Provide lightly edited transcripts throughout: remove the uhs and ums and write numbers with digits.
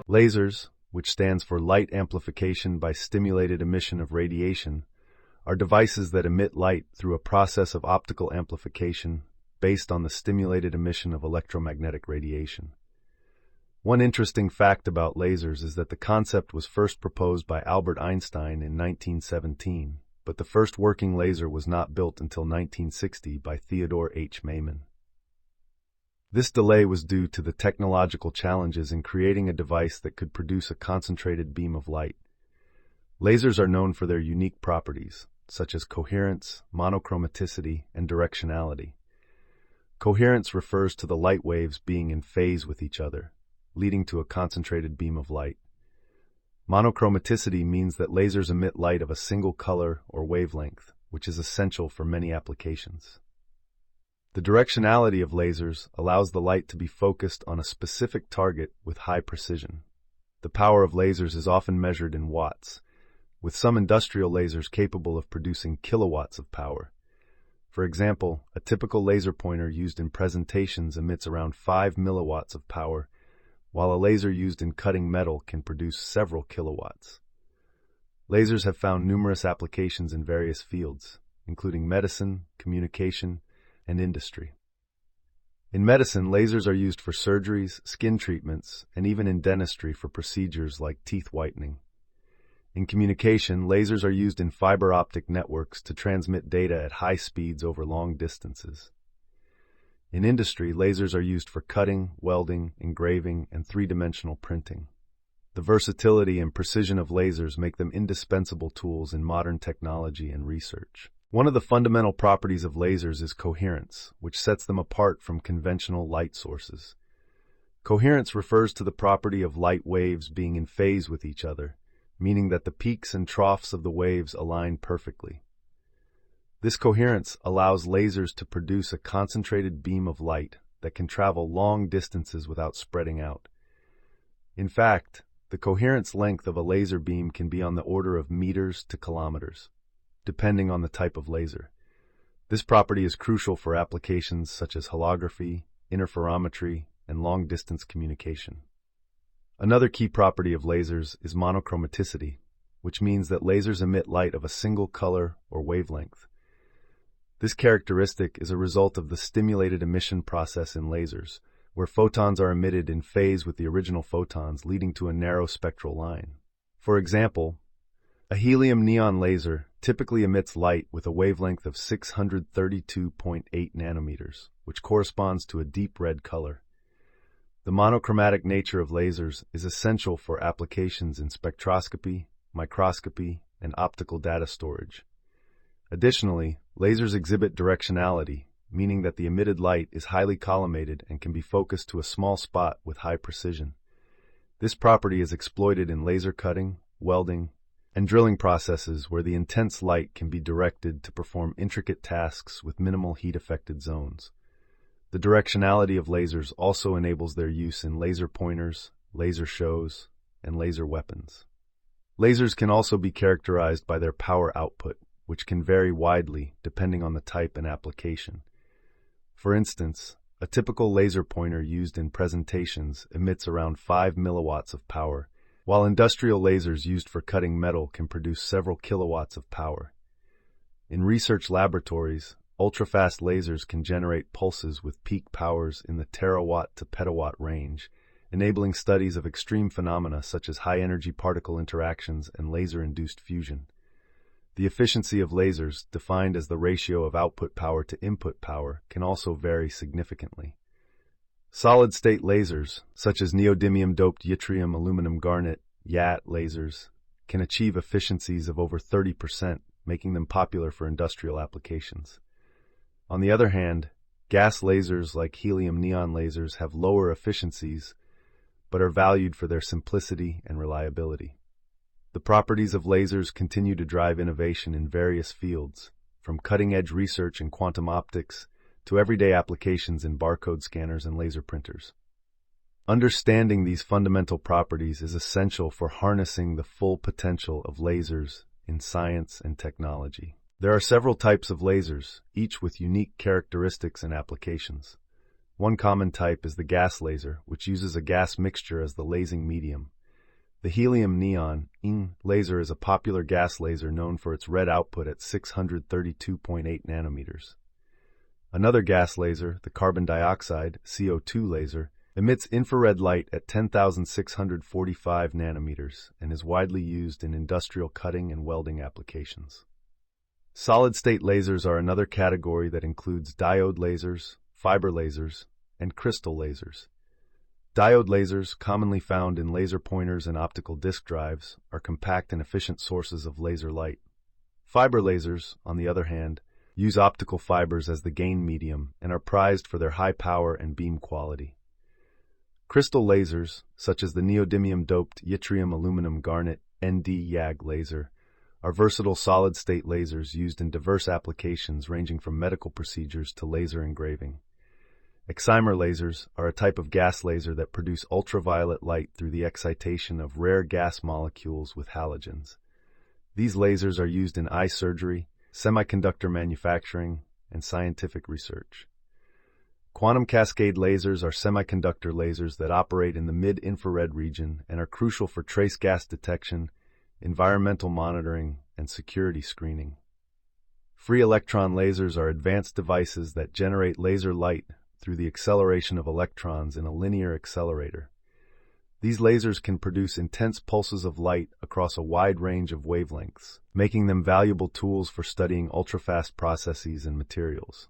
Lasers, which stands for light amplification by stimulated emission of radiation, are devices that emit light through a process of optical amplification based on the stimulated emission of electromagnetic radiation. One interesting fact about lasers is that the concept was first proposed by Albert Einstein in 1917, but the first working laser was not built until 1960 by Theodore H. Maiman. This delay was due to the technological challenges in creating a device that could produce a concentrated beam of light. Lasers are known for their unique properties, such as coherence, monochromaticity, and directionality. Coherence refers to the light waves being in phase with each other, leading to a concentrated beam of light. Monochromaticity means that lasers emit light of a single color or wavelength, which is essential for many applications. The directionality of lasers allows the light to be focused on a specific target with high precision. The power of lasers is often measured in watts, with some industrial lasers capable of producing kilowatts of power. For example, a typical laser pointer used in presentations emits around 5 milliwatts of power, while a laser used in cutting metal can produce several kilowatts. Lasers have found numerous applications in various fields, including medicine, communication, and industry. In medicine, lasers are used for surgeries, skin treatments, and even in dentistry for procedures like teeth whitening. In communication, lasers are used in fiber optic networks to transmit data at high speeds over long distances. In industry, lasers are used for cutting, welding, engraving, and three-dimensional printing. The versatility and precision of lasers make them indispensable tools in modern technology and research. One of the fundamental properties of lasers is coherence, which sets them apart from conventional light sources. Coherence refers to the property of light waves being in phase with each other, meaning that the peaks and troughs of the waves align perfectly. This coherence allows lasers to produce a concentrated beam of light that can travel long distances without spreading out. In fact, the coherence length of a laser beam can be on the order of meters to kilometers, depending on the type of laser. This property is crucial for applications such as holography, interferometry, and long-distance communication. Another key property of lasers is monochromaticity, which means that lasers emit light of a single color or wavelength. This characteristic is a result of the stimulated emission process in lasers, where photons are emitted in phase with the original photons, leading to a narrow spectral line. For example, a helium neon laser typically emits light with a wavelength of 632.8 nanometers, which corresponds to a deep red color. The monochromatic nature of lasers is essential for applications in spectroscopy, microscopy, and optical data storage. Additionally, lasers exhibit directionality, meaning that the emitted light is highly collimated and can be focused to a small spot with high precision. This property is exploited in laser cutting, welding, and drilling processes where the intense light can be directed to perform intricate tasks with minimal heat-affected zones. The directionality of lasers also enables their use in laser pointers, laser shows, and laser weapons. Lasers can also be characterized by their power output, which can vary widely depending on the type and application. For instance, a typical laser pointer used in presentations emits around 5 milliwatts of power, while industrial lasers used for cutting metal can produce several kilowatts of power. In research laboratories, ultrafast lasers can generate pulses with peak powers in the terawatt to petawatt range, enabling studies of extreme phenomena such as high-energy particle interactions and laser-induced fusion. The efficiency of lasers, defined as the ratio of output power to input power, can also vary significantly. Solid-state lasers, such as neodymium-doped yttrium aluminum garnet (YAT) lasers, can achieve efficiencies of over 30%, making them popular for industrial applications. On the other hand, gas lasers like helium neon lasers have lower efficiencies, but are valued for their simplicity and reliability. The properties of lasers continue to drive innovation in various fields, from cutting-edge research in quantum optics to everyday applications in barcode scanners and laser printers. Understanding these fundamental properties is essential for harnessing the full potential of lasers in science and technology. There are several types of lasers, each with unique characteristics and applications. One common type is the gas laser, which uses a gas mixture as the lasing medium. The helium-neon laser is a popular gas laser known for its red output at 632.8 nanometers. Another gas laser, the carbon dioxide CO2 laser, emits infrared light at 10,645 nanometers and is widely used in industrial cutting and welding applications. Solid-state lasers are another category that includes diode lasers, fiber lasers, and crystal lasers. Diode lasers, commonly found in laser pointers and optical disk drives, are compact and efficient sources of laser light. Fiber lasers, on the other hand, use optical fibers as the gain medium and are prized for their high power and beam quality. Crystal lasers, such as the neodymium-doped yttrium aluminum garnet ND-YAG laser, are versatile solid-state lasers used in diverse applications ranging from medical procedures to laser engraving. Excimer lasers are a type of gas laser that produce ultraviolet light through the excitation of rare gas molecules with halogens. These lasers are used in eye surgery, semiconductor manufacturing, and scientific research. Quantum cascade lasers are semiconductor lasers that operate in the mid-infrared region and are crucial for trace gas detection, environmental monitoring, and security screening. Free electron lasers are advanced devices that generate laser light through the acceleration of electrons in a linear accelerator. These lasers can produce intense pulses of light across a wide range of wavelengths, making them valuable tools for studying ultrafast processes and materials.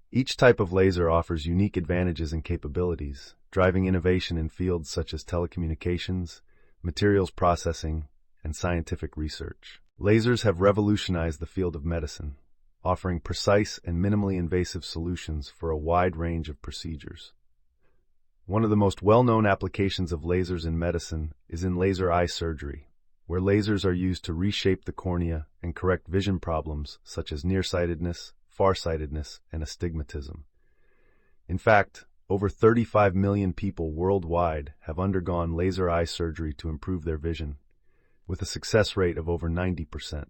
Each type of laser offers unique advantages and capabilities, driving innovation in fields such as telecommunications, materials processing, and scientific research. Lasers have revolutionized the field of medicine, offering precise and minimally invasive solutions for a wide range of procedures. One of the most well-known applications of lasers in medicine is in laser eye surgery, where lasers are used to reshape the cornea and correct vision problems such as nearsightedness, farsightedness, and astigmatism. In fact, over 35 million people worldwide have undergone laser eye surgery to improve their vision, with a success rate of over 90%.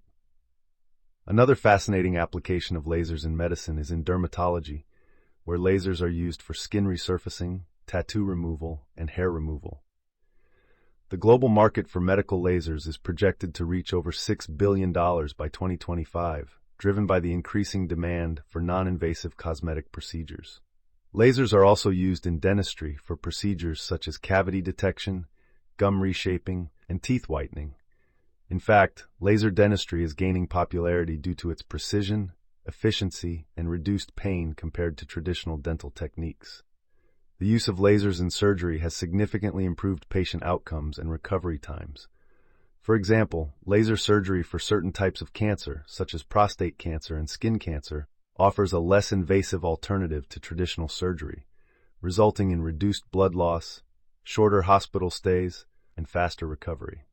Another fascinating application of lasers in medicine is in dermatology, where lasers are used for skin resurfacing, tattoo removal, and hair removal. The global market for medical lasers is projected to reach over $6 billion by 2025, driven by the increasing demand for non-invasive cosmetic procedures. Lasers are also used in dentistry for procedures such as cavity detection, gum reshaping, and teeth whitening. In fact, laser dentistry is gaining popularity due to its precision, efficiency, and reduced pain compared to traditional dental techniques. The use of lasers in surgery has significantly improved patient outcomes and recovery times. For example, laser surgery for certain types of cancer, such as prostate cancer and skin cancer, offers a less invasive alternative to traditional surgery, resulting in reduced blood loss, shorter hospital stays, and faster recovery.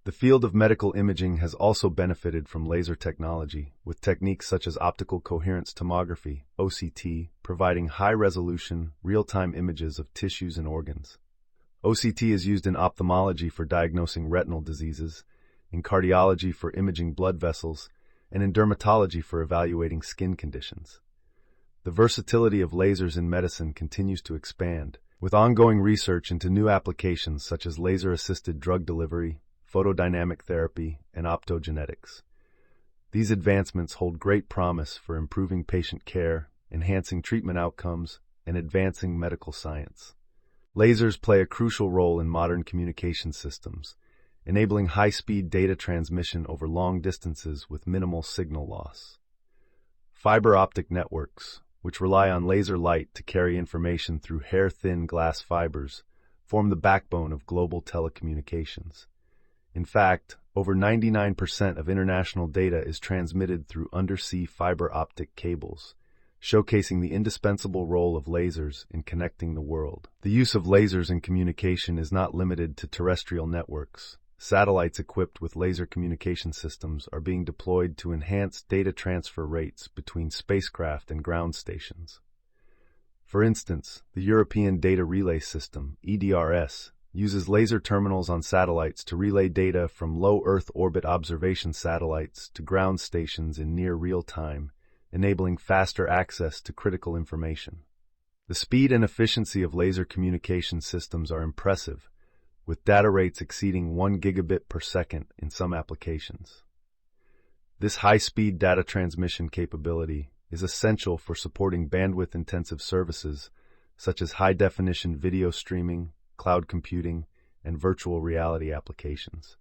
The field of medical imaging has also benefited from laser technology, with techniques such as optical coherence tomography, OCT, providing high-resolution, real-time images of tissues and organs. OCT is used in ophthalmology for diagnosing retinal diseases, in cardiology for imaging blood vessels, and in dermatology for evaluating skin conditions. The versatility of lasers in medicine continues to expand, with ongoing research into new applications such as laser-assisted drug delivery, photodynamic therapy, and optogenetics. These advancements hold great promise for improving patient care, enhancing treatment outcomes, and advancing medical science. Lasers play a crucial role in modern communication systems, enabling high-speed data transmission over long distances with minimal signal loss. Fiber optic networks, which rely on laser light to carry information through hair-thin glass fibers, form the backbone of global telecommunications. In fact, over 99% of international data is transmitted through undersea fiber optic cables, showcasing the indispensable role of lasers in connecting the world. The use of lasers in communication is not limited to terrestrial networks. Satellites equipped with laser communication systems are being deployed to enhance data transfer rates between spacecraft and ground stations. For instance, the European Data Relay System, EDRS, uses laser terminals on satellites to relay data from low Earth orbit observation satellites to ground stations in near real time, enabling faster access to critical information. The speed and efficiency of laser communication systems are impressive, with data rates exceeding 1 gigabit per second in some applications. This high-speed data transmission capability is essential for supporting bandwidth-intensive services such as high-definition video streaming, cloud computing, and virtual reality applications.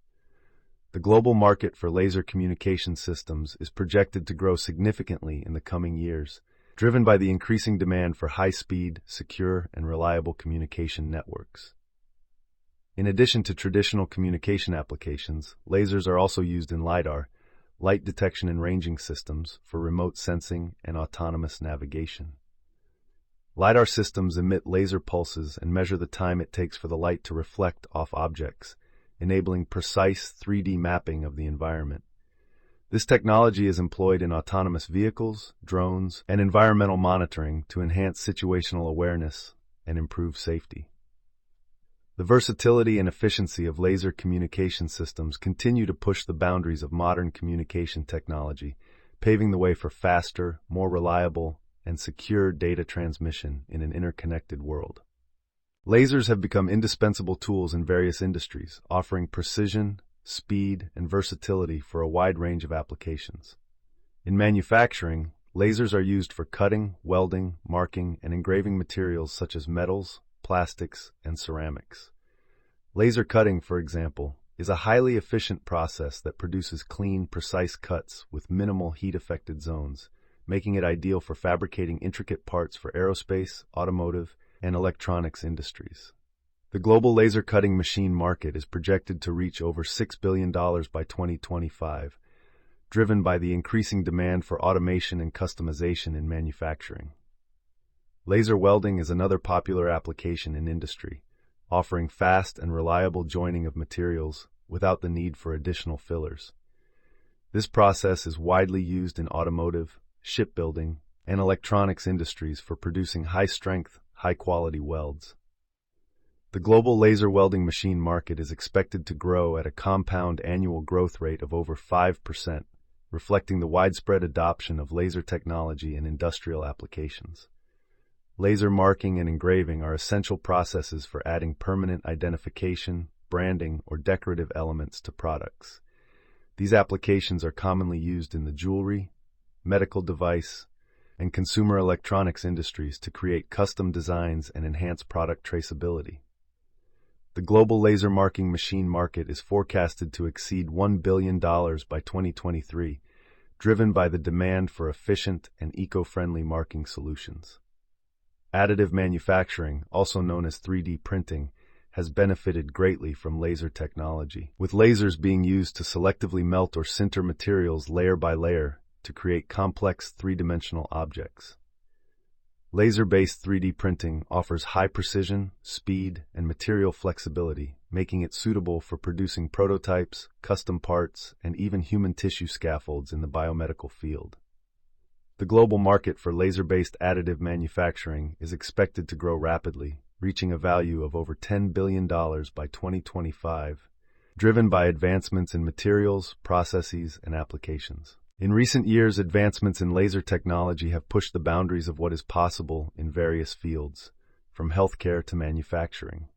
The global market for laser communication systems is projected to grow significantly in the coming years, driven by the increasing demand for high-speed, secure, and reliable communication networks. In addition to traditional communication applications, lasers are also used in LiDAR, light detection and ranging systems, for remote sensing and autonomous navigation. LiDAR systems emit laser pulses and measure the time it takes for the light to reflect off objects, enabling precise 3D mapping of the environment. This technology is employed in autonomous vehicles, drones, and environmental monitoring to enhance situational awareness and improve safety. The versatility and efficiency of laser communication systems continue to push the boundaries of modern communication technology, paving the way for faster, more reliable, and secure data transmission in an interconnected world. Lasers have become indispensable tools in various industries, offering precision, speed, and versatility for a wide range of applications. In manufacturing, lasers are used for cutting, welding, marking, and engraving materials such as metals, plastics, and ceramics. Laser cutting, for example, is a highly efficient process that produces clean, precise cuts with minimal heat-affected zones, making it ideal for fabricating intricate parts for aerospace, automotive, and electronics industries. The global laser cutting machine market is projected to reach over $6 billion by 2025, driven by the increasing demand for automation and customization in manufacturing. Laser welding is another popular application in industry, offering fast and reliable joining of materials without the need for additional fillers. This process is widely used in automotive, shipbuilding, and electronics industries for producing high-strength, high-quality welds. The global laser welding machine market is expected to grow at a compound annual growth rate of over 5%, reflecting the widespread adoption of laser technology in industrial applications. Laser marking and engraving are essential processes for adding permanent identification, branding, or decorative elements to products. These applications are commonly used in the jewelry, medical device, and consumer electronics industries to create custom designs and enhance product traceability. The global laser marking machine market is forecasted to exceed $1 billion by 2023, driven by the demand for efficient and eco-friendly marking solutions. Additive manufacturing, also known as 3D printing, has benefited greatly from laser technology, with lasers being used to selectively melt or sinter materials layer by layer to create complex three-dimensional objects. Laser-based 3D printing offers high precision, speed, and material flexibility, making it suitable for producing prototypes, custom parts, and even human tissue scaffolds in the biomedical field. The global market for laser-based additive manufacturing is expected to grow rapidly, reaching a value of over $10 billion by 2025, driven by advancements in materials, processes, and applications. In recent years, advancements in laser technology have pushed the boundaries of what is possible in various fields, from healthcare to manufacturing.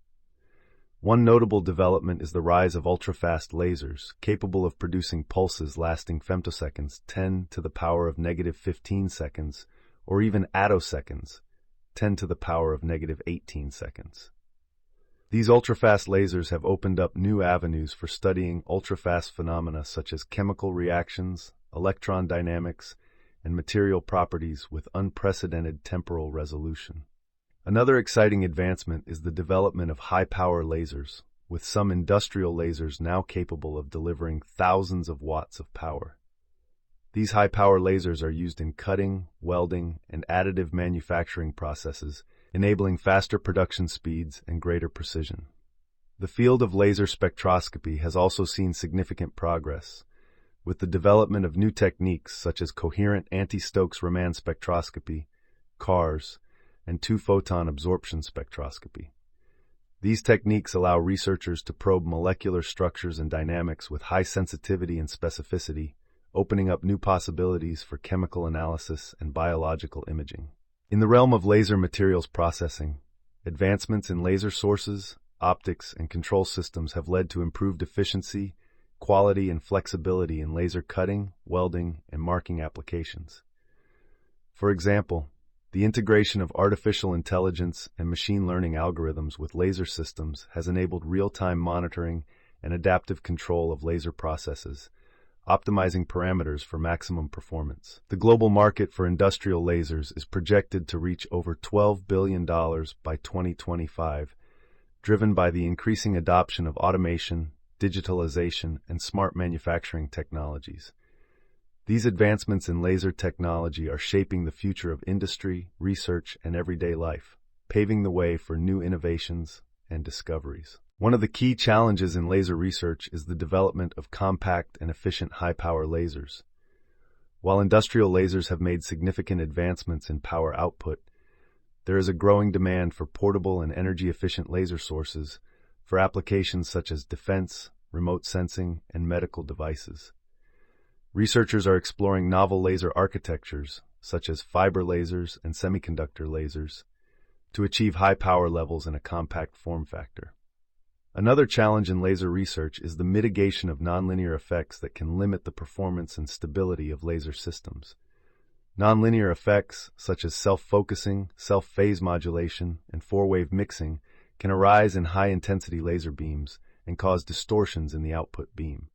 One notable development is the rise of ultra-fast lasers, capable of producing pulses lasting femtoseconds, 10 to the power of negative 15 seconds, or even attoseconds, 10 to the power of negative 18 seconds. These ultra-fast lasers have opened up new avenues for studying ultra-fast phenomena such as chemical reactions, electron dynamics, and material properties with unprecedented temporal resolution. Another exciting advancement is the development of high-power lasers, with some industrial lasers now capable of delivering thousands of watts of power. These high-power lasers are used in cutting, welding, and additive manufacturing processes, enabling faster production speeds and greater precision. The field of laser spectroscopy has also seen significant progress, with the development of new techniques such as coherent anti-Stokes-Raman spectroscopy, CARS, and two-photon absorption spectroscopy. These techniques allow researchers to probe molecular structures and dynamics with high sensitivity and specificity, opening up new possibilities for chemical analysis and biological imaging. In the realm of laser materials processing, advancements in laser sources, optics, and control systems have led to improved efficiency, quality, and flexibility in laser cutting, welding, and marking applications. For example, the integration of artificial intelligence and machine learning algorithms with laser systems has enabled real-time monitoring and adaptive control of laser processes, optimizing parameters for maximum performance. The global market for industrial lasers is projected to reach over $12 billion by 2025, driven by the increasing adoption of automation, digitalization, and smart manufacturing technologies. These advancements in laser technology are shaping the future of industry, research, and everyday life, paving the way for new innovations and discoveries. One of the key challenges in laser research is the development of compact and efficient high-power lasers. While industrial lasers have made significant advancements in power output, there is a growing demand for portable and energy-efficient laser sources for applications such as defense, remote sensing, and medical devices. Researchers are exploring novel laser architectures, such as fiber lasers and semiconductor lasers, to achieve high power levels in a compact form factor. Another challenge in laser research is the mitigation of nonlinear effects that can limit the performance and stability of laser systems. Nonlinear effects, such as self-focusing, self-phase modulation, and four-wave mixing, can arise in high-intensity laser beams and cause distortions in the output beam.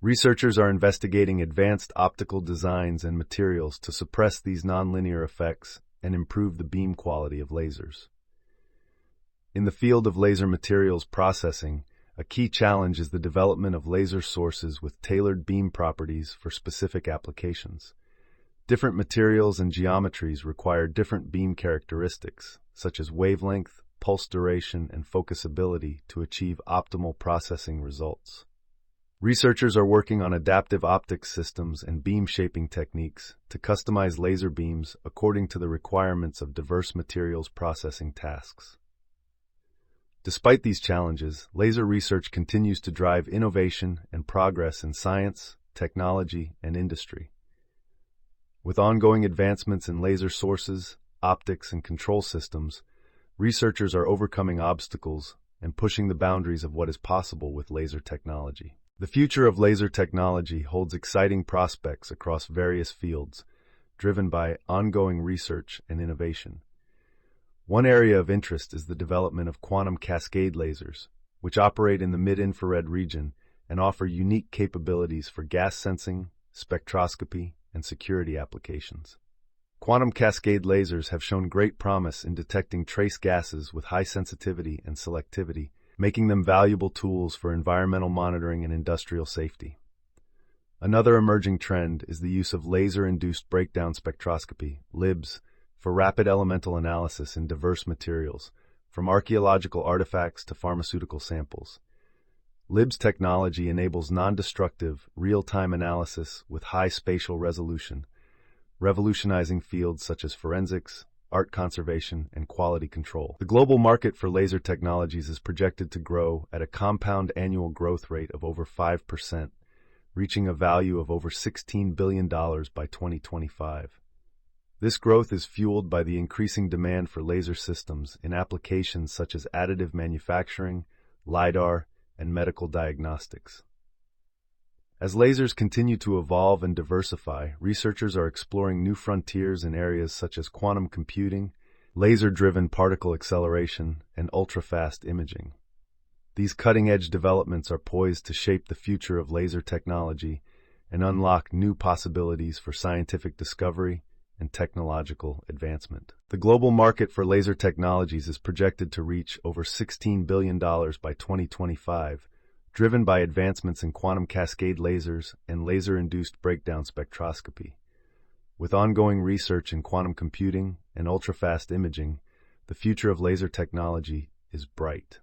Researchers are investigating advanced optical designs and materials to suppress these nonlinear effects and improve the beam quality of lasers. In the field of laser materials processing, a key challenge is the development of laser sources with tailored beam properties for specific applications. Different materials and geometries require different beam characteristics, such as wavelength, pulse duration, and focusability to achieve optimal processing results. Researchers are working on adaptive optics systems and beam shaping techniques to customize laser beams according to the requirements of diverse materials processing tasks. Despite these challenges, laser research continues to drive innovation and progress in science, technology, and industry. With ongoing advancements in laser sources, optics, and control systems, researchers are overcoming obstacles and pushing the boundaries of what is possible with laser technology. The future of laser technology holds exciting prospects across various fields, driven by ongoing research and innovation. One area of interest is the development of quantum cascade lasers, which operate in the mid-infrared region and offer unique capabilities for gas sensing, spectroscopy, and security applications. Quantum cascade lasers have shown great promise in detecting trace gases with high sensitivity and selectivity, making them valuable tools for environmental monitoring and industrial safety. Another emerging trend is the use of laser-induced breakdown spectroscopy, LIBS, for rapid elemental analysis in diverse materials, from archaeological artifacts to pharmaceutical samples. LIBS technology enables non-destructive, real-time analysis with high spatial resolution, revolutionizing fields such as forensics, art conservation, and quality control. The global market for laser technologies is projected to grow at a compound annual growth rate of over 5%, reaching a value of over $16 billion by 2025. This growth is fueled by the increasing demand for laser systems in applications such as additive manufacturing, LiDAR, and medical diagnostics. As lasers continue to evolve and diversify, researchers are exploring new frontiers in areas such as quantum computing, laser-driven particle acceleration, and ultra-fast imaging. These cutting-edge developments are poised to shape the future of laser technology and unlock new possibilities for scientific discovery and technological advancement. The global market for laser technologies is projected to reach over $16 billion by 2025, driven by advancements in quantum cascade lasers and laser-induced breakdown spectroscopy. With ongoing research in quantum computing and ultra-fast imaging, the future of laser technology is bright.